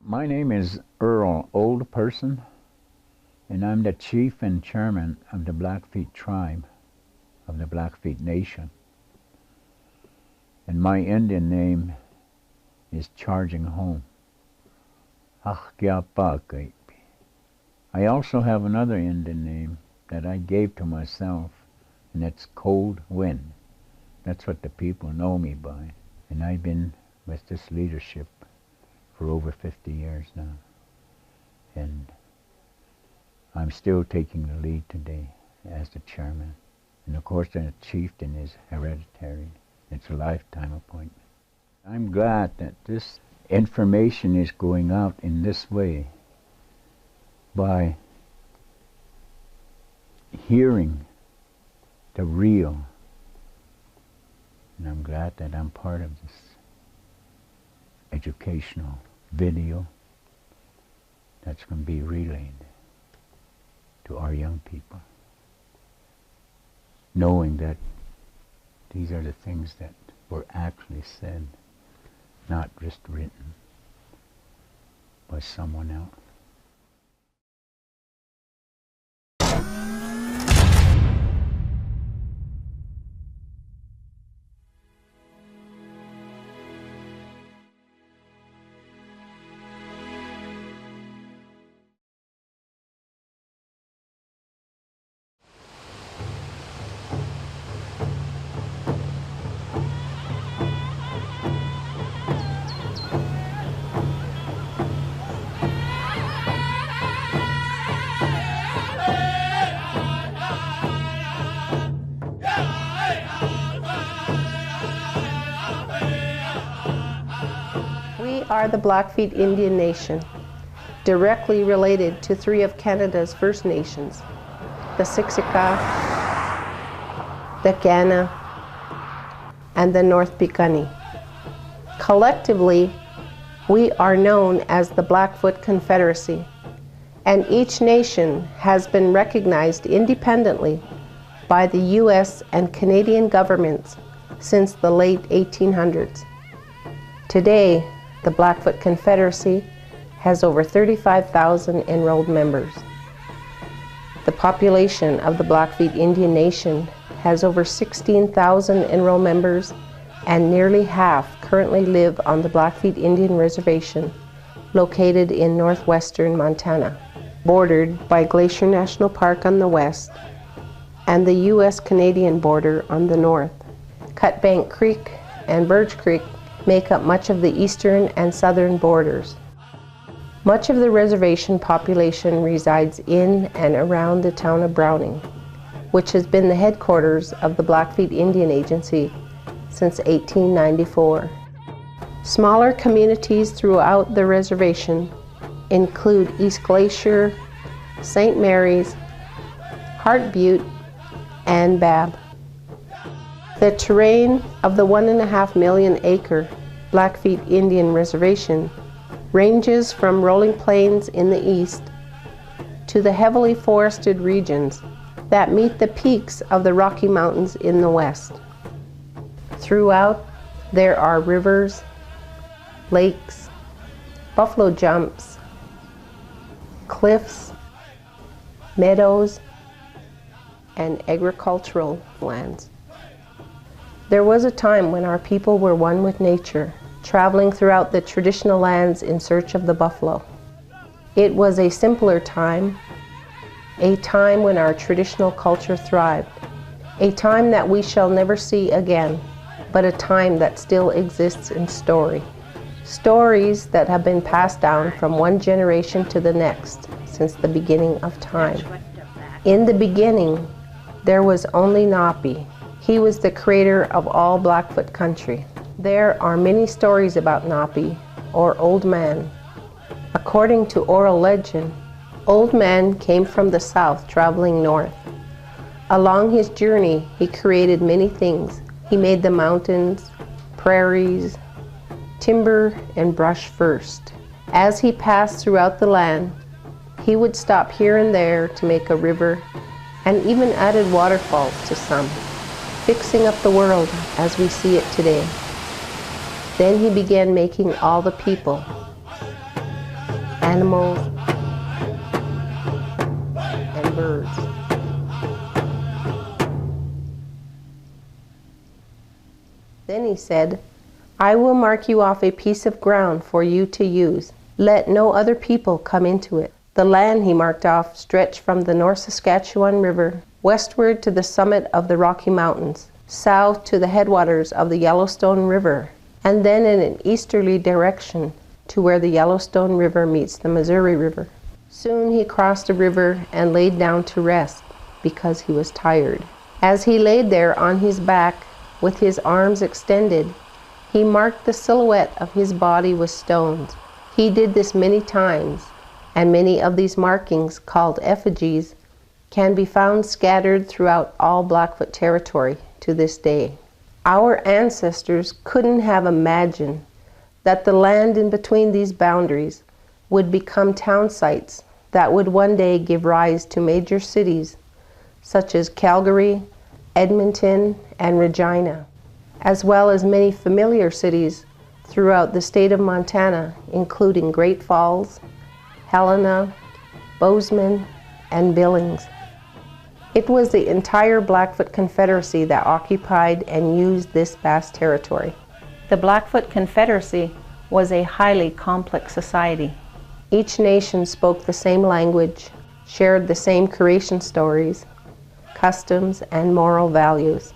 My name is Earl Old Person, and I'm the chief and chairman of the Blackfeet Tribe of the Blackfeet Nation. And my Indian name is Charging Home. I also have another Indian name that I gave to myself, and that's Cold Wind. That's what the people know me by. And I've been with this leadership for over 50 years now. And I'm still taking the lead today as the chairman. And of course the chieftain is hereditary. It's a lifetime appointment. I'm glad that this information is going out in this way by hearing the real. And I'm glad that I'm part of this educational video that's going to be relayed to our young people, knowing that these are the things that were actually said, not just written by someone else. We are the Blackfeet Indian Nation, directly related to 3 of Canada's First Nations, the Siksika, the Kainai, and the North Piikani. Collectively, we are known as the Blackfoot Confederacy, and each nation has been recognized independently by the U.S. and Canadian governments since the late 1800s. Today, the Blackfoot Confederacy has over 35,000 enrolled members. The population of the Blackfeet Indian Nation has over 16,000 enrolled members, and nearly half currently live on the Blackfeet Indian Reservation, located in northwestern Montana, bordered by Glacier National Park on the west and the U.S.-Canadian border on the north. Cutbank Creek and Birch Creek make up much of the eastern and southern borders. Much of the reservation population resides in and around the town of Browning, which has been the headquarters of the Blackfeet Indian Agency since 1894. Smaller communities throughout the reservation include East Glacier, St. Mary's, Hart Butte, and Bab. The terrain of the 1.5 million acre Blackfeet Indian Reservation ranges from rolling plains in the east to the heavily forested regions that meet the peaks of the Rocky Mountains in the west. Throughout, there are rivers, lakes, buffalo jumps, cliffs, meadows, and agricultural lands. There was a time when our people were one with nature, traveling throughout the traditional lands in search of the buffalo. It was a simpler time, a time when our traditional culture thrived, a time that we shall never see again, but a time that still exists in story. Stories that have been passed down from one generation to the next since the beginning of time. In the beginning, there was only Napi. He was the creator of all Blackfoot country. There are many stories about Napi, or Old Man. According to oral legend, Old Man came from the south traveling north. Along his journey, he created many things. He made the mountains, prairies, timber, and brush first. As he passed throughout the land, he would stop here and there to make a river, and even added waterfalls to some, fixing up the world as we see it today. Then he began making all the people. animals, and birds. Then he said, "I will mark you off a piece of ground for you to use. Let no other people come into it." The land he marked off stretched from the North Saskatchewan River westward to the summit of the Rocky Mountains, south to the headwaters of the Yellowstone River, and then in an easterly direction to where the Yellowstone River meets the Missouri River. Soon he crossed the river and laid down to rest because he was tired. As he laid there on his back with his arms extended, he marked the silhouette of his body with stones. He did this many times, and many of these markings, called effigies, can be found scattered throughout all Blackfoot territory to this day. Our ancestors couldn't have imagined that the land in between these boundaries would become town sites that would one day give rise to major cities such as Calgary, Edmonton, and Regina, as well as many familiar cities throughout the state of Montana, including Great Falls, Helena, Bozeman, and Billings. It was the entire Blackfoot Confederacy that occupied and used this vast territory. The Blackfoot Confederacy was a highly complex society. Each nation spoke the same language, shared the same creation stories, customs, and moral values,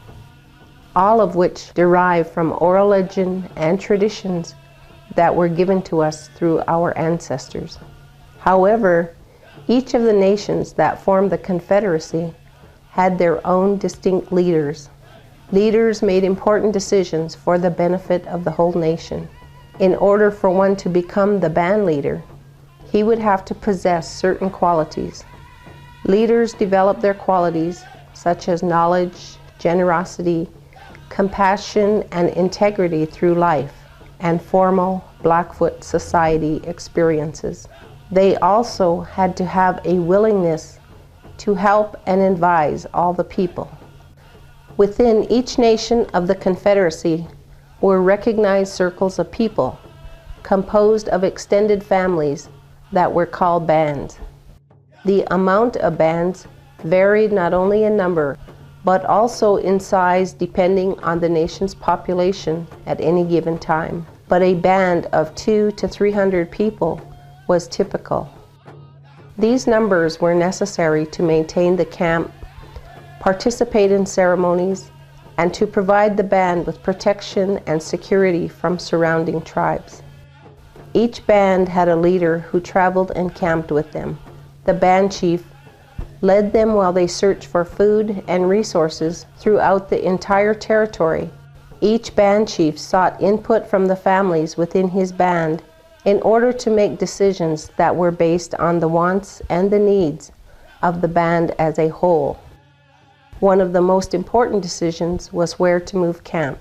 all of which derive from oral legend and traditions that were given to us through our ancestors. However, each of the nations that formed the Confederacy had their own distinct leaders. Leaders made important decisions for the benefit of the whole nation. In order for one to become the band leader, he would have to possess certain qualities. Leaders developed their qualities such as knowledge, generosity, compassion, and integrity through life and formal Blackfoot society experiences. They also had to have a willingness to help and advise all the people. Within each nation of the Confederacy were recognized circles of people composed of extended families that were called bands. The amount of bands varied not only in number, but also in size depending on the nation's population at any given time. But a band of 200 to 300 people was typical. These numbers were necessary to maintain the camp, participate in ceremonies, and to provide the band with protection and security from surrounding tribes. Each band had a leader who traveled and camped with them. The band chief led them while they searched for food and resources throughout the entire territory. Each band chief sought input from the families within his band in order to make decisions that were based on the wants and the needs of the band as a whole. One of the most important decisions was where to move camp.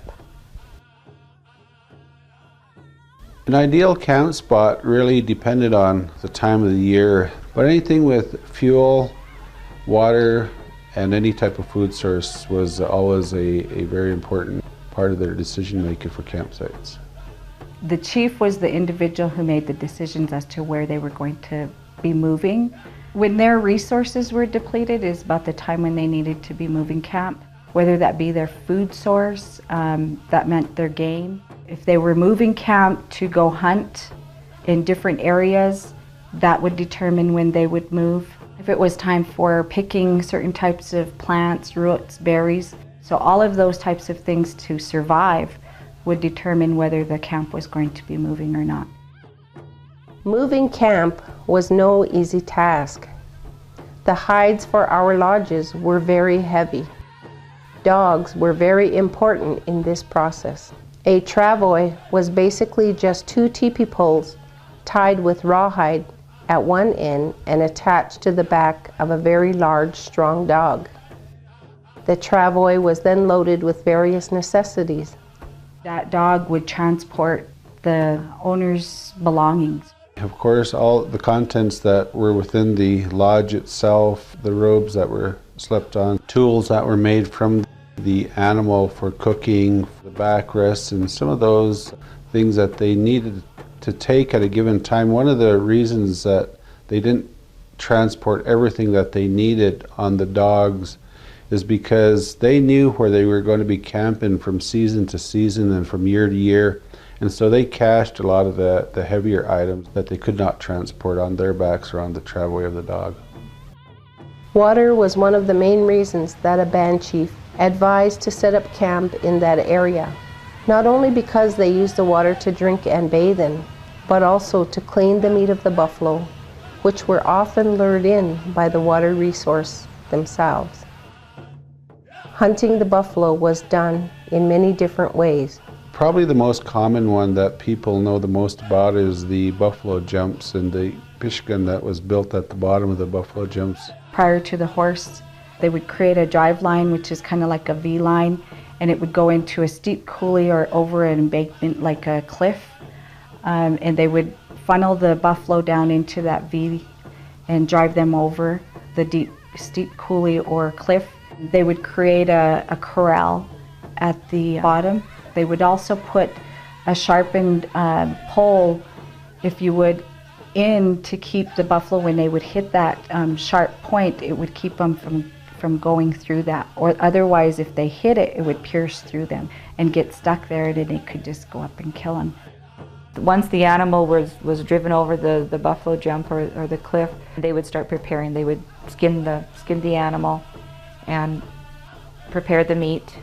An ideal camp spot really depended on the time of the year, but anything with fuel, water, and any type of food source was always a very important part of their decision making for campsites. The chief was the individual who made the decisions as to where they were going to be moving. When their resources were depleted is about the time when they needed to be moving camp, whether that be their food source, that meant their game. If they were moving camp to go hunt in different areas, that would determine when they would move. If it was time for picking certain types of plants, roots, berries, so all of those types of things to survive would determine whether the camp was going to be moving or not. Moving camp was no easy task. The hides for our lodges were very heavy. Dogs were very important in this process. A travois was basically just 2 teepee poles tied with rawhide at one end and attached to the back of a very large, strong dog. The travois was then loaded with various necessities. That dog would transport the owner's belongings. Of course, all the contents that were within the lodge itself, the robes that were slept on, tools that were made from the animal for cooking, the backrests, and some of those things that they needed to take at a given time. One of the reasons that they didn't transport everything that they needed on the dogs is because they knew where they were going to be camping from season to season and from year to year. And so they cached a lot of the heavier items that they could not transport on their backs or on the travelway of the dog. Water was one of the main reasons that a band chief advised to set up camp in that area. Not only because they used the water to drink and bathe in, but also to clean the meat of the buffalo, which were often lured in by the water resource themselves. Hunting the buffalo was done in many different ways. Probably the most common one that people know the most about is the buffalo jumps and the pishgun that was built at the bottom of the buffalo jumps. Prior to the horse, they would create a drive line, which is kind of like a V line, and it would go into a steep coulee or over an embankment like a cliff. And they would funnel the buffalo down into that V and drive them over the steep coulee or cliff. They would create a corral at the bottom. They would also put a sharpened pole, if you would, in to keep the buffalo when they would hit that sharp point. It would keep them from going through that, or otherwise if they hit it, it would pierce through them and get stuck there, and then it could just go up and kill them. Once the animal was driven over the buffalo jump or the cliff, they would start preparing. They would skin the animal and prepare the meat,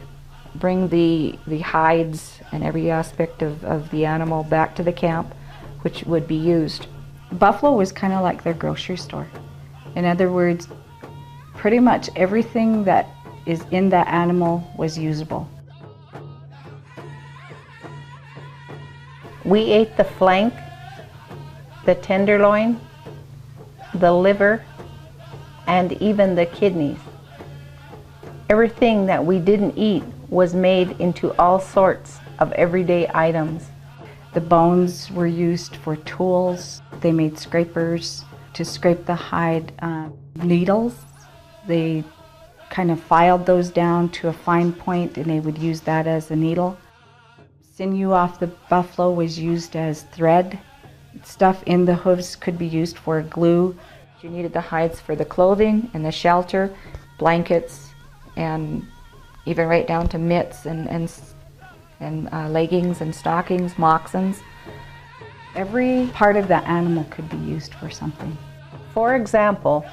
bring the hides and every aspect of the animal back to the camp, which would be used. Buffalo was kind of like their grocery store. In other words, pretty much everything that is in that animal was usable. We ate the flank, the tenderloin, the liver, and even the kidneys. Everything that we didn't eat was made into all sorts of everyday items. The bones were used for tools. They made scrapers to scrape the hide. Needles, they kind of filed those down to a fine point, and they would use that as a needle. Sinew off the buffalo was used as thread. Stuff in the hooves could be used for glue. You needed the hides for the clothing and the shelter, blankets, and even right down to mitts and leggings and stockings, moccasins. Every part of the animal could be used for something. For example,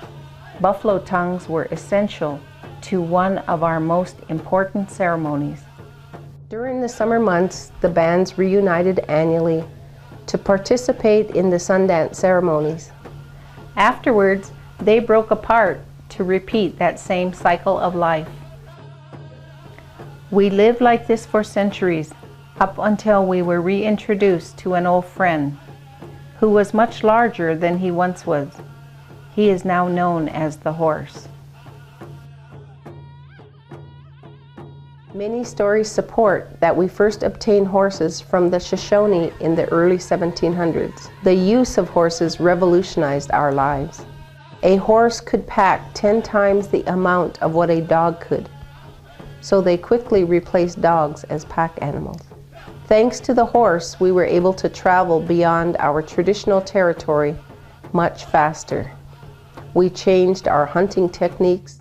buffalo tongues were essential to one of our most important ceremonies. During the summer months, the bands reunited annually to participate in the Sundance ceremonies. Afterwards, they broke apart to repeat that same cycle of life. We lived like this for centuries, up until we were reintroduced to an old friend who was much larger than he once was. He is now known as the horse. Many stories support that we first obtained horses from the Shoshone in the early 1700s. The use of horses revolutionized our lives. A horse could pack 10 times the amount of what a dog could, so they quickly replaced dogs as pack animals. Thanks to the horse, we were able to travel beyond our traditional territory much faster. We changed our hunting techniques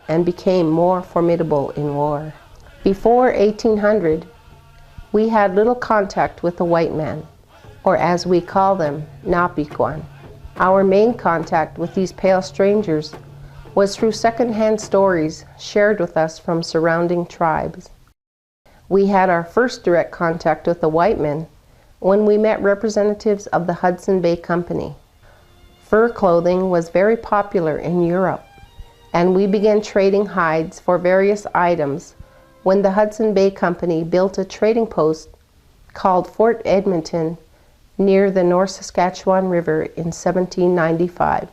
and became more formidable in war. Before 1800, we had little contact with the white man, or as we call them, Napiquan. Our main contact with these pale strangers was through secondhand stories shared with us from surrounding tribes. We had our first direct contact with the white men when we met representatives of the Hudson Bay Company. Fur clothing was very popular in Europe, and we began trading hides for various items when the Hudson Bay Company built a trading post called Fort Edmonton near the North Saskatchewan River in 1795.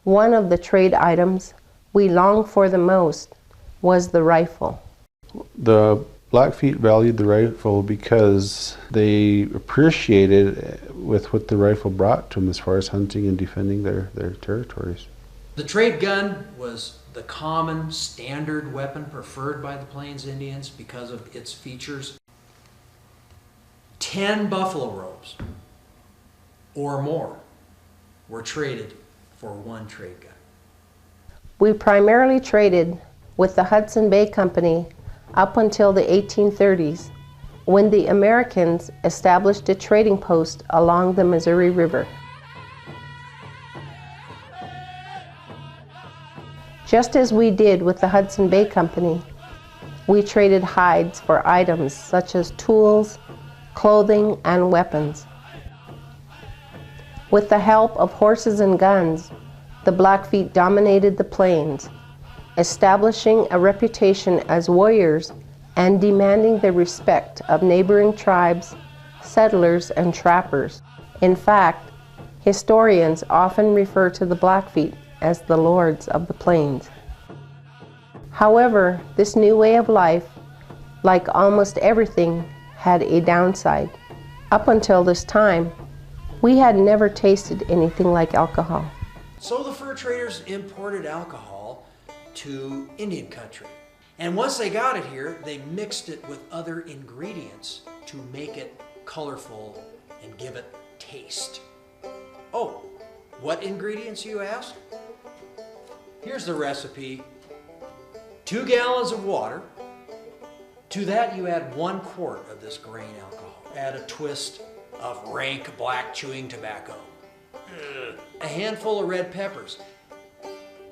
One of the trade items we longed for the most was the rifle. The Blackfeet valued the rifle because they appreciated with what the rifle brought to them as far as hunting and defending their territories. The trade gun was the common standard weapon preferred by the Plains Indians because of its features. 10 buffalo robes or more were traded for one trade gun. We primarily traded with the Hudson Bay Company up until the 1830s, when the Americans established a trading post along the Missouri River. Just as we did with the Hudson Bay Company, we traded hides for items such as tools, clothing, and weapons. With the help of horses and guns, the Blackfeet dominated the plains, establishing a reputation as warriors and demanding the respect of neighboring tribes, settlers, and trappers. In fact, historians often refer to the Blackfeet as the lords of the plains. However, this new way of life, like almost everything, had a downside. Up until this time, we had never tasted anything like alcohol. So the fur traders imported alcohol to Indian country. And once they got it here, they mixed it with other ingredients to make it colorful and give it taste. Oh, what ingredients, you ask? Here's the recipe. 2 gallons of water. To that you add 1 quart of this grain alcohol. Add a twist of rank black chewing tobacco. A handful of red peppers.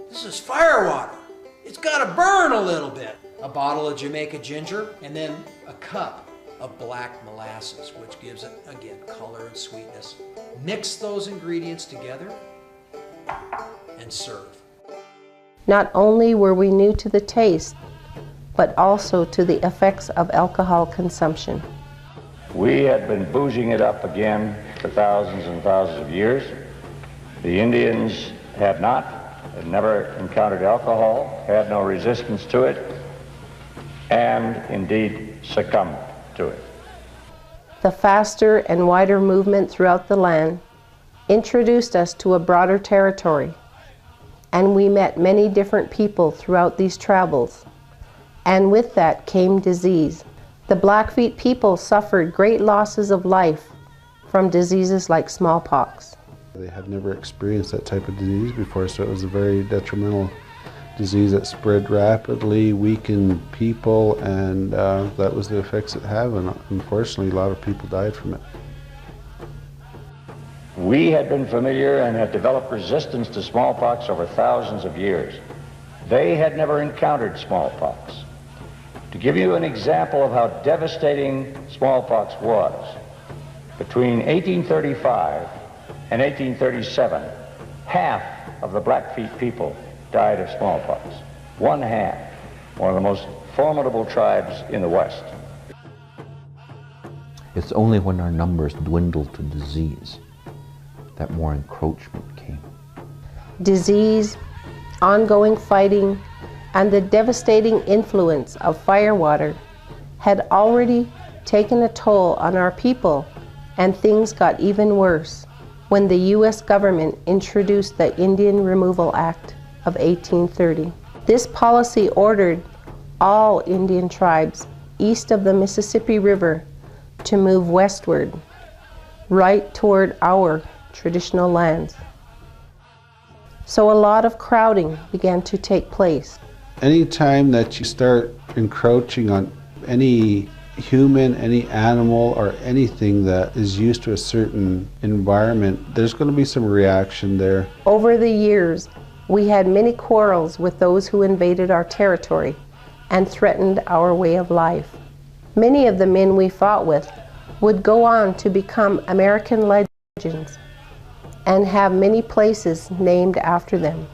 This is fire water. It's got to burn a little bit. A bottle of Jamaica ginger, and then a cup of black molasses, which gives it, again, color and sweetness. Mix those ingredients together and serve. Not only were we new to the taste, but also to the effects of alcohol consumption. We had been boozing it up again for thousands and thousands of years. The Indians had not, had never encountered alcohol, had no resistance to it, and indeed succumbed to it. The faster and wider movement throughout the land introduced us to a broader territory, and we met many different people throughout these travels, and with that came disease. The Blackfeet people suffered great losses of life from diseases like smallpox. They had never experienced that type of disease before, so it was a very detrimental disease that spread rapidly, weakened people, and that was the effects it had, and unfortunately a lot of people died from it. We had been familiar and had developed resistance to smallpox over thousands of years. They had never encountered smallpox. To give you an example of how devastating smallpox was, between 1835 and 1837, half of the Blackfeet people died of smallpox. 1/2, one of the most formidable tribes in the West. It's only when our numbers dwindled to disease that more encroachment came. Disease, ongoing fighting, and the devastating influence of firewater had already taken a toll on our people, and things got even worse when the U.S. government introduced the Indian Removal Act of 1830. This policy ordered all Indian tribes east of the Mississippi River to move westward, right toward our traditional lands. So a lot of crowding began to take place. Anytime that you start encroaching on any human, any animal, or anything that is used to a certain environment, there's going to be some reaction there. Over the years, we had many quarrels with those who invaded our territory and threatened our way of life. Many of the men we fought with would go on to become American legends and have many places named after them,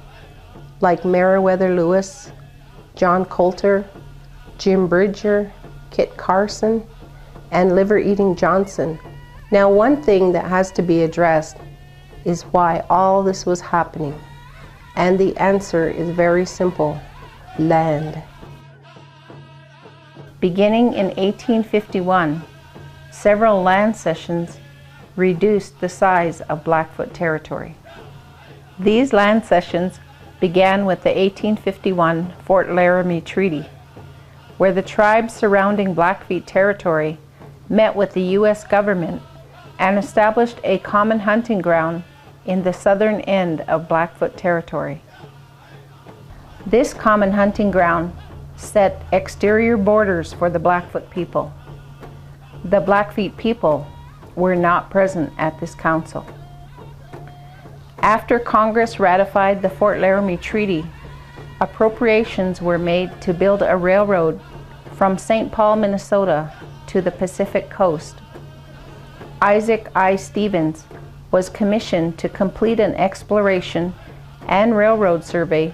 like Meriwether Lewis, John Coulter, Jim Bridger, Kit Carson, and Liver-Eating Johnson. Now, one thing that has to be addressed is why all this was happening. And the answer is very simple: land. Beginning in 1851, several land cessions reduced the size of Blackfoot territory. These land cessions began with the 1851 Fort Laramie Treaty, where the tribes surrounding Blackfeet territory met with the U.S. government and established a common hunting ground in the southern end of Blackfoot territory. This common hunting ground set exterior borders for the Blackfoot people. The Blackfeet people were not present at this council. After Congress ratified the Fort Laramie Treaty, appropriations were made to build a railroad from St. Paul, Minnesota to the Pacific coast. Isaac I. Stevens was commissioned to complete an exploration and railroad survey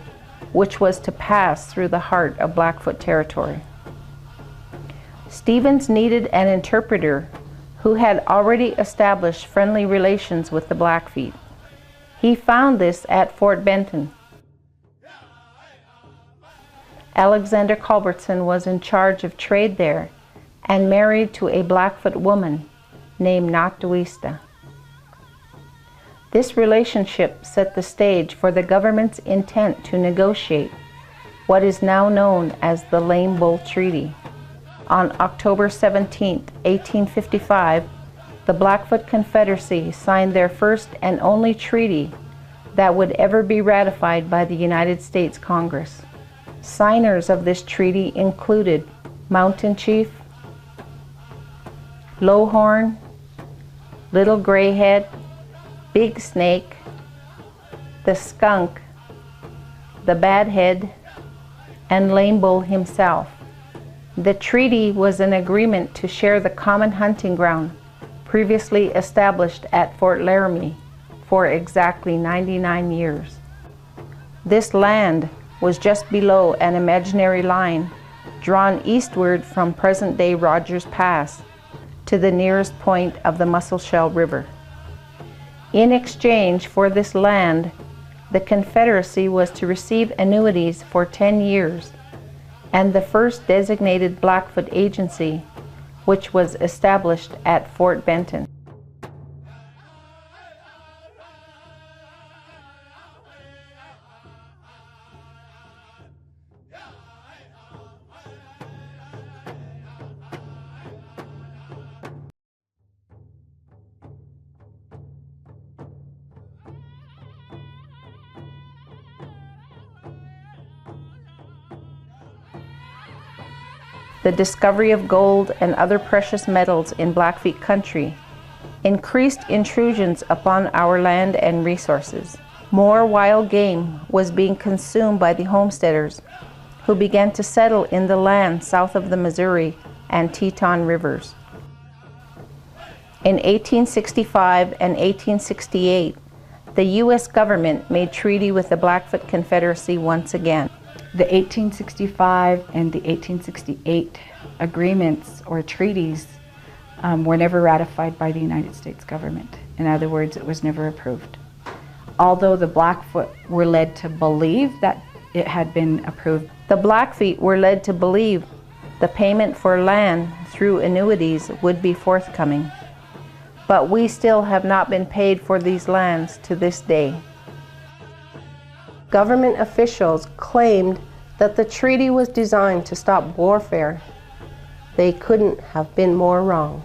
which was to pass through the heart of Blackfoot territory. Stevens needed an interpreter who had already established friendly relations with the Blackfeet. He found this at Fort Benton. Alexander Culbertson was in charge of trade there and married to a Blackfoot woman named Natawista. This relationship set the stage for the government's intent to negotiate what is now known as the Lame Bull Treaty. On October 17, 1855, the Blackfoot Confederacy signed their first and only treaty that would ever be ratified by the United States Congress. Signers of this treaty included Mountain Chief, Lowhorn, Little Grayhead, Big Snake, the Skunk, the Badhead, and Lame Bull himself. The treaty was an agreement to share the common hunting ground previously established at Fort Laramie for exactly 99 years. This land was just below an imaginary line drawn eastward from present-day Rogers Pass to the nearest point of the Musselshell River. In exchange for this land, the Confederacy was to receive annuities for 10 years and the first designated Blackfoot agency, which was established at Fort Benton. The discovery of gold and other precious metals in Blackfeet country increased intrusions upon our land and resources. More wild game was being consumed by the homesteaders, who began to settle in the land south of the Missouri and Teton rivers. In 1865 and 1868, the U.S. government made treaty with the Blackfoot Confederacy once again. The 1865 and the 1868 agreements or treaties were never ratified by the United States government. In other words, it was never approved. Although the Blackfoot were led to believe that it had been approved. The Blackfeet were led to believe the payment for land through annuities would be forthcoming. But we still have not been paid for these lands to this day. Government officials claimed that the treaty was designed to stop warfare. They couldn't have been more wrong.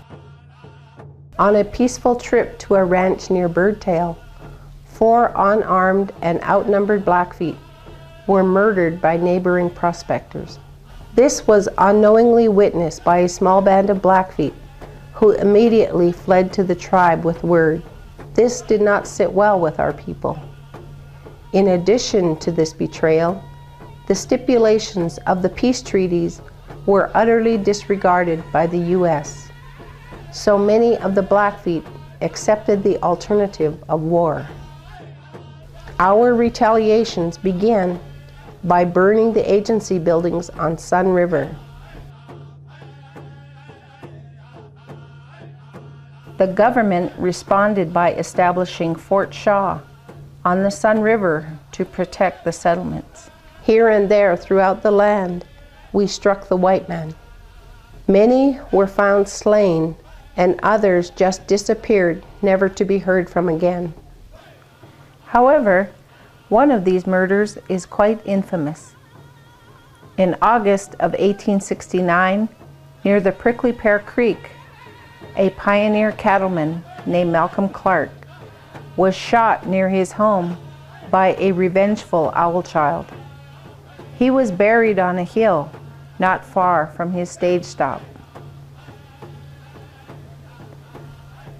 On a peaceful trip to a ranch near Birdtail, 4 unarmed and outnumbered Blackfeet were murdered by neighboring prospectors. This was unknowingly witnessed by a small band of Blackfeet who immediately fled to the tribe with word, "This did not sit well with our people." In addition to this betrayal, the stipulations of the peace treaties were utterly disregarded by the U.S. So many of the Blackfeet accepted the alternative of war. Our retaliations began by burning the agency buildings on Sun River. The government responded by establishing Fort Shaw on the Sun River to protect the settlements. Here and there throughout the land, we struck the white man. Many were found slain, and others just disappeared, never to be heard from again. However, one of these murders is quite infamous. In August of 1869, near the Prickly Pear Creek, a pioneer cattleman named Malcolm Clark, was shot near his home by a revengeful owl child. He was buried on a hill not far from his stage stop.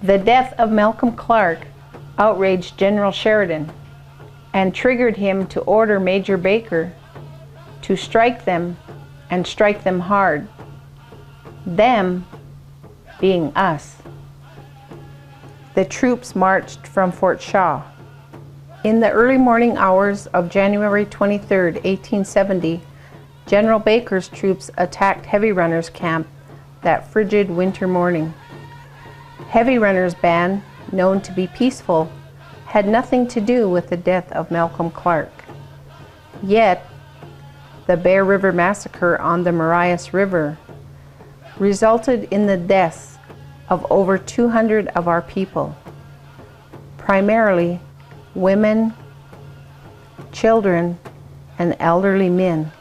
The death of Malcolm Clark outraged General Sheridan and triggered him to order Major Baker to strike them and strike them hard. Them being us. The troops marched from Fort Shaw. In the early morning hours of January 23, 1870, General Baker's troops attacked Heavy Runners camp that frigid winter morning. Heavy Runners band, known to be peaceful, had nothing to do with the death of Malcolm Clark. Yet, the Bear River Massacre on the Marias River resulted in the deaths of over 200 of our people, primarily women, children, and elderly men,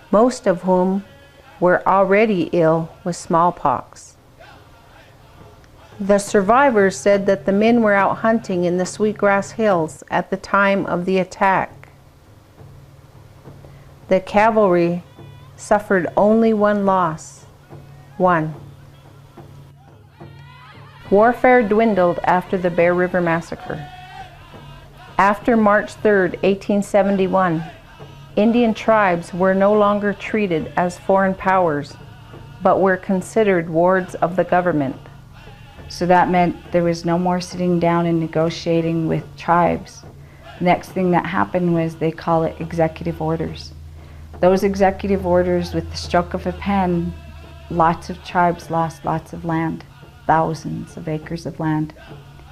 most of whom were already ill with smallpox. The survivors said that the men were out hunting in the Sweetgrass Hills at the time of the attack. The cavalry suffered only one loss, one. Warfare dwindled after the Bear River Massacre. After March 3, 1871, Indian tribes were no longer treated as foreign powers, but were considered wards of the government. So that meant there was no more sitting down and negotiating with tribes. Next thing that happened was they call it executive orders. Those executive orders, with the stroke of a pen, lots of tribes lost lots of land, thousands of acres of land,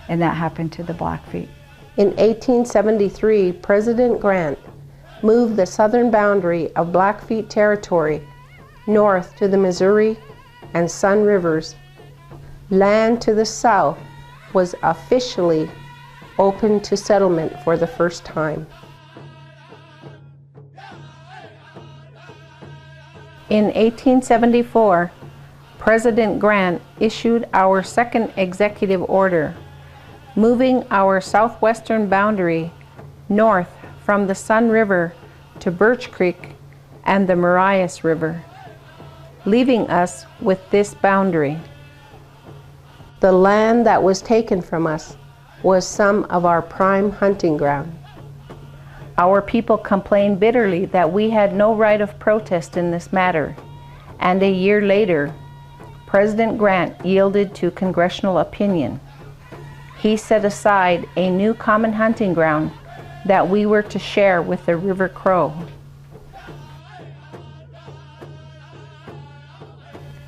and that happened to the Blackfeet. In 1873, President Grant moved the southern boundary of Blackfeet territory north to the Missouri and Sun Rivers. Land to the south was officially open to settlement for the first time. In 1874, President Grant issued our second executive order, moving our southwestern boundary north from the Sun River to Birch Creek and the Marias River, leaving us with this boundary. The land that was taken from us was some of our prime hunting ground. Our people complained bitterly that we had no right of protest in this matter, and a year later, President Grant yielded to congressional opinion. He set aside a new common hunting ground that we were to share with the River Crow.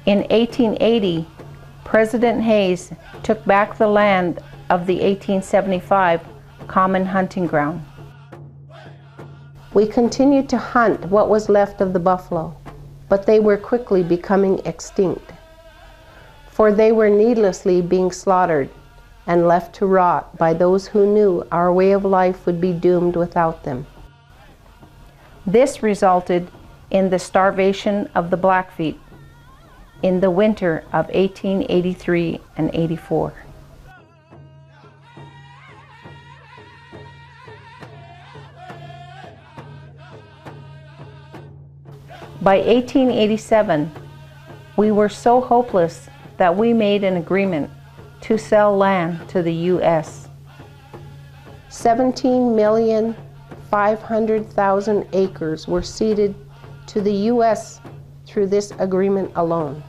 In 1880, President Hayes took back the land of the 1875 common hunting ground. We continued to hunt what was left of the buffalo, but they were quickly becoming extinct, for they were needlessly being slaughtered and left to rot by those who knew our way of life would be doomed without them. This resulted in the starvation of the Blackfeet in the winter of 1883 and 84. By 1887, we were so hopeless that we made an agreement to sell land to the U.S. 17,500,000 acres were ceded to the U.S. through this agreement alone.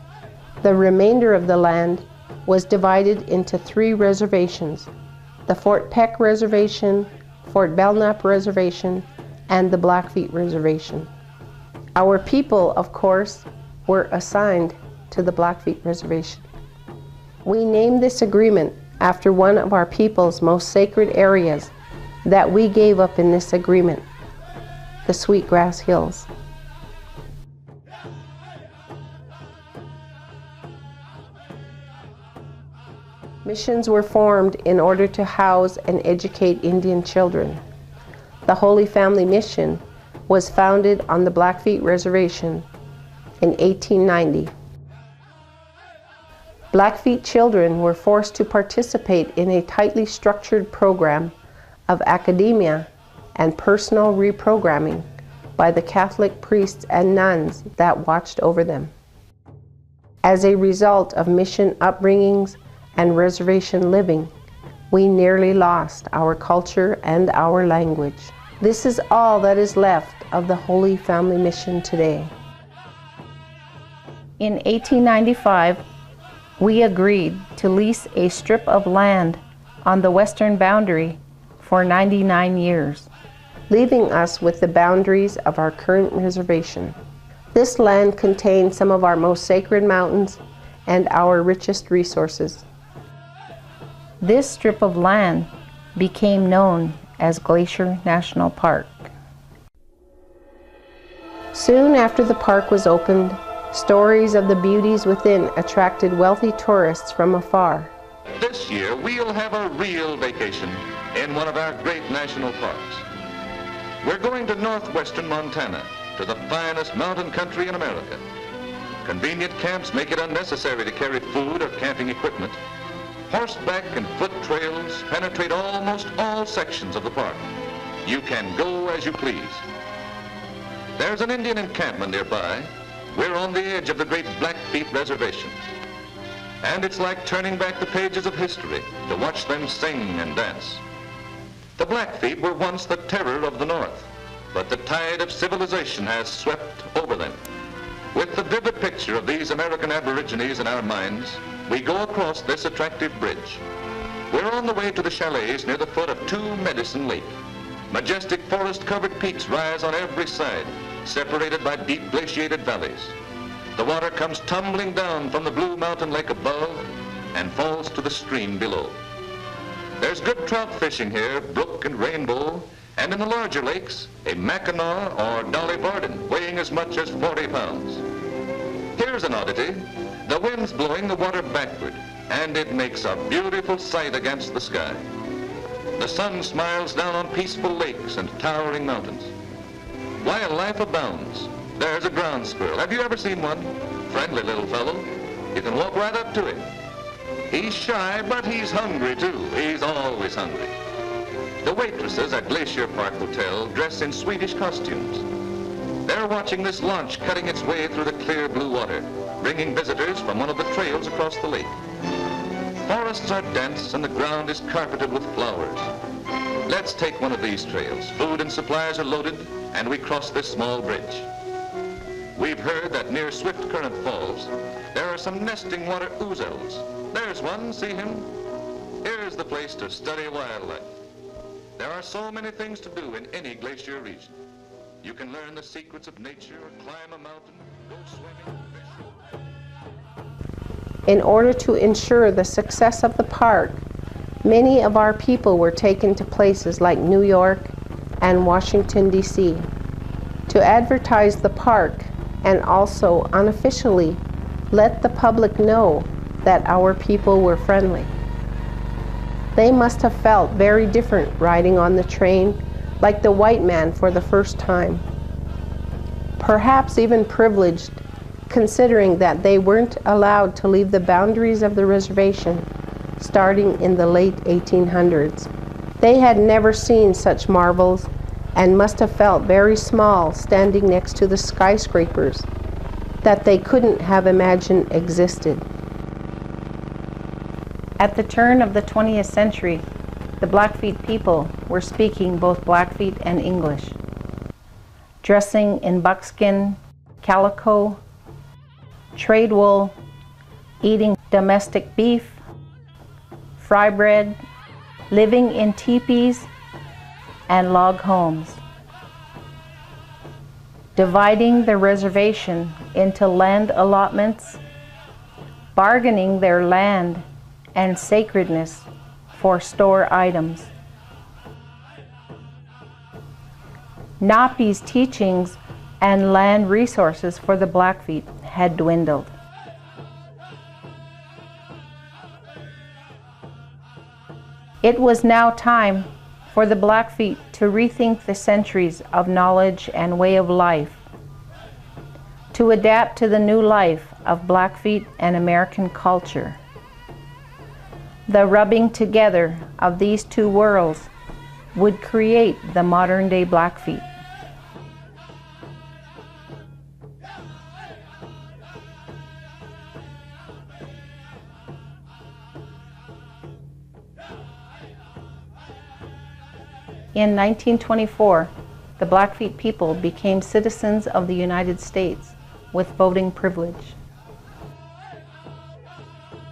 The remainder of the land was divided into 3 reservations: the Fort Peck Reservation, Fort Belknap Reservation, and the Blackfeet Reservation. Our people, of course, were assigned to the Blackfeet Reservation. We named this agreement after one of our people's most sacred areas that we gave up in this agreement, the Sweetgrass Hills. Missions were formed in order to house and educate Indian children. The Holy Family Mission was founded on the Blackfeet Reservation in 1890. Blackfeet children were forced to participate in a tightly structured program of academia and personal reprogramming by the Catholic priests and nuns that watched over them. As a result of mission upbringings and reservation living, we nearly lost our culture and our language. This is all that is left of the Holy Family Mission today. In 1895, we agreed to lease a strip of land on the western boundary for 99 years, leaving us with the boundaries of our current reservation. This land contains some of our most sacred mountains and our richest resources. This strip of land became known as Glacier National Park. Soon after the park was opened, stories of the beauties within attracted wealthy tourists from afar. This year, we'll have a real vacation in one of our great national parks. We're going to northwestern Montana, to the finest mountain country in America. Convenient camps make it unnecessary to carry food or camping equipment. Horseback and foot trails penetrate almost all sections of the park. You can go as you please. There's an Indian encampment nearby. We're on the edge of the great Blackfeet reservations. And it's like turning back the pages of history to watch them sing and dance. The Blackfeet were once the terror of the North, but the tide of civilization has swept over them. With the vivid picture of these American Aborigines in our minds, we go across this attractive bridge. We're on the way to the chalets near the foot of Two Medicine Lake. Majestic forest-covered peaks rise on every side, separated by deep glaciated valleys. The water comes tumbling down from the blue mountain lake above and falls to the stream below. There's good trout fishing here, brook and rainbow, and in the larger lakes, a Mackinaw or Dolly Varden weighing as much as 40 pounds. Here's an oddity. The wind's blowing the water backward, and it makes a beautiful sight against the sky. The sun smiles down on peaceful lakes and towering mountains. Wildlife abounds. There's a ground squirrel. Have you ever seen one? Friendly little fellow. You can walk right up to him. He's shy, but he's hungry too. He's always hungry. The waitresses at Glacier Park Hotel dress in Swedish costumes. They're watching this launch cutting its way through the clear blue water, bringing visitors from one of the trails across the lake. Forests are dense and the ground is carpeted with flowers. Let's take one of these trails. Food and supplies are loaded, and we cross this small bridge. We've heard that near Swift Current Falls, there are some nesting water ouzels. There's one, see him? Here's the place to study wildlife. There are so many things to do in any glacier region. You can learn the secrets of nature, climb a mountain, go swimming, fish. In order to ensure the success of the park, many of our people were taken to places like New York and Washington, D.C. to advertise the park and also unofficially let the public know that our people were friendly. They must have felt very different riding on the train like the white man for the first time. Perhaps even privileged, considering that they weren't allowed to leave the boundaries of the reservation starting in the late 1800s. They had never seen such marvels and must have felt very small standing next to the skyscrapers that they couldn't have imagined existed. At the turn of the 20th century, the Blackfeet people were speaking both Blackfeet and English, dressing in buckskin, calico, trade wool, eating domestic beef, fry bread, living in teepees and log homes, dividing the reservation into land allotments, bargaining their land and sacredness for store items. Napi's teachings and land resources for the Blackfeet had dwindled. It was now time for the Blackfeet to rethink the centuries of knowledge and way of life, to adapt to the new life of Blackfeet and American culture. The rubbing together of these two worlds would create the modern-day Blackfeet. In 1924, the Blackfeet people became citizens of the United States with voting privilege.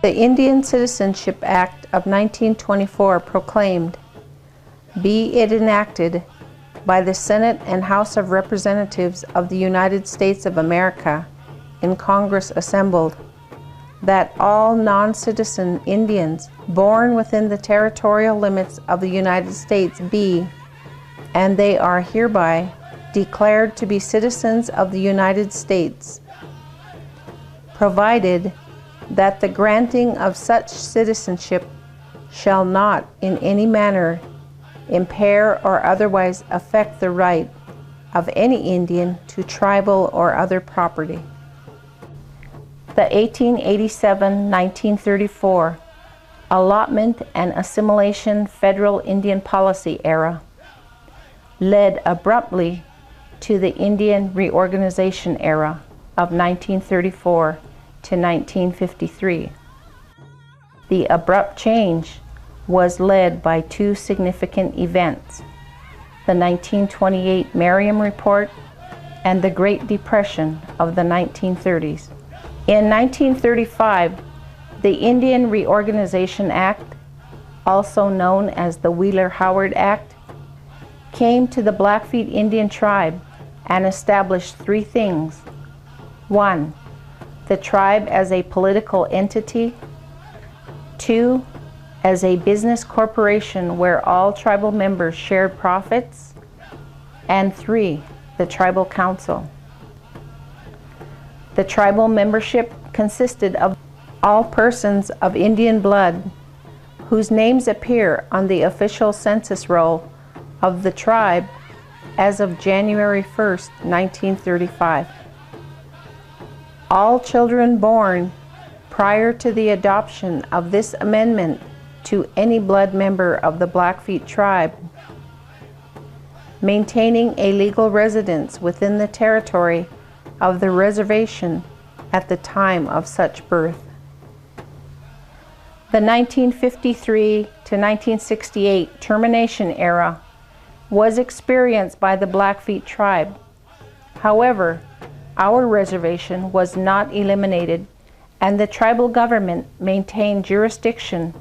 The Indian Citizenship Act of 1924 proclaimed, "Be it enacted by the Senate and House of Representatives of the United States of America in Congress assembled, that all non-citizen Indians born within the territorial limits of the United States be, and they are hereby declared to be citizens of the United States, provided that the granting of such citizenship shall not in any manner impair or otherwise affect the right of any Indian to tribal or other property." The 1887-1934 Allotment and Assimilation Federal Indian Policy era led abruptly to the Indian reorganization era of 1934 to 1953. The abrupt change was led by two significant events: the 1928 Merriam Report and the Great Depression of the 1930s. In 1935, the Indian Reorganization Act, also known as the Wheeler-Howard Act, came to the Blackfeet Indian tribe and established three things. 1. The tribe as a political entity. 2. As a business corporation where all tribal members shared profits. And 3. The Tribal Council. The tribal membership consisted of all persons of Indian blood whose names appear on the official census roll of the tribe as of January 1st, 1935. All children born prior to the adoption of this amendment to any blood member of the Blackfeet tribe maintaining a legal residence within the territory of the reservation at the time of such birth. The 1953 to 1968 termination era was experienced by the Blackfeet tribe. However, our reservation was not eliminated, and the tribal government maintained jurisdiction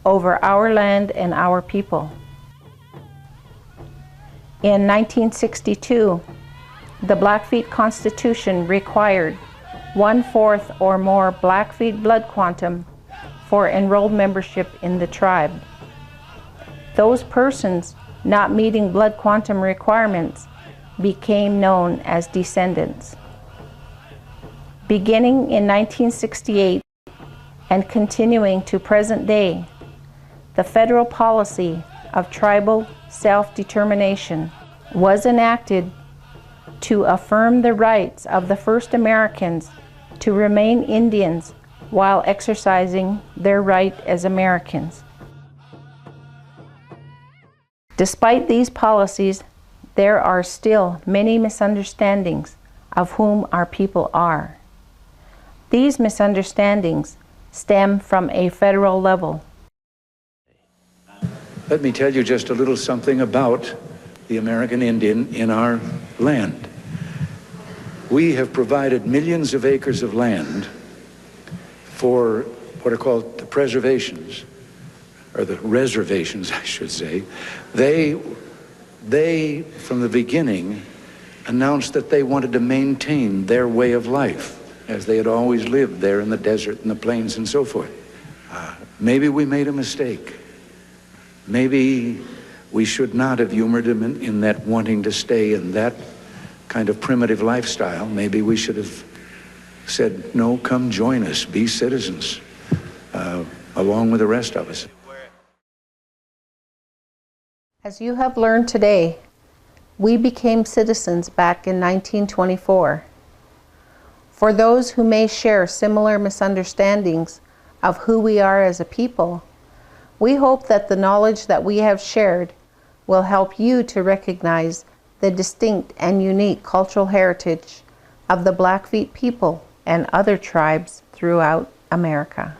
over our land and our people. In 1962, the Blackfeet Constitution required 1/4 or more Blackfeet blood quantum for enrolled membership in the tribe. Those persons not meeting blood quantum requirements became known as descendants. Beginning in 1968 and continuing to present day, the federal policy of tribal self-determination was enacted to affirm the rights of the first Americans to remain Indians while exercising their right as Americans. Despite these policies, there are still many misunderstandings of whom our people are. These misunderstandings stem from a federal level. Let me tell you just a little something about the American Indian in our land. We have provided millions of acres of land for what are called the preservations, or the reservations, I should say. They, from the beginning, announced that they wanted to maintain their way of life as they had always lived there in the desert and the plains and so forth. Maybe we made a mistake. Maybe we should not have humored them in that wanting to stay in that kind of primitive lifestyle. Maybe we should have said, no, come join us, be citizens, along with the rest of us. As you have learned today, we became citizens back in 1924. For those who may share similar misunderstandings of who we are as a people, We hope that the knowledge that we have shared will help you to recognize the distinct and unique cultural heritage of the Blackfeet people and other tribes throughout America.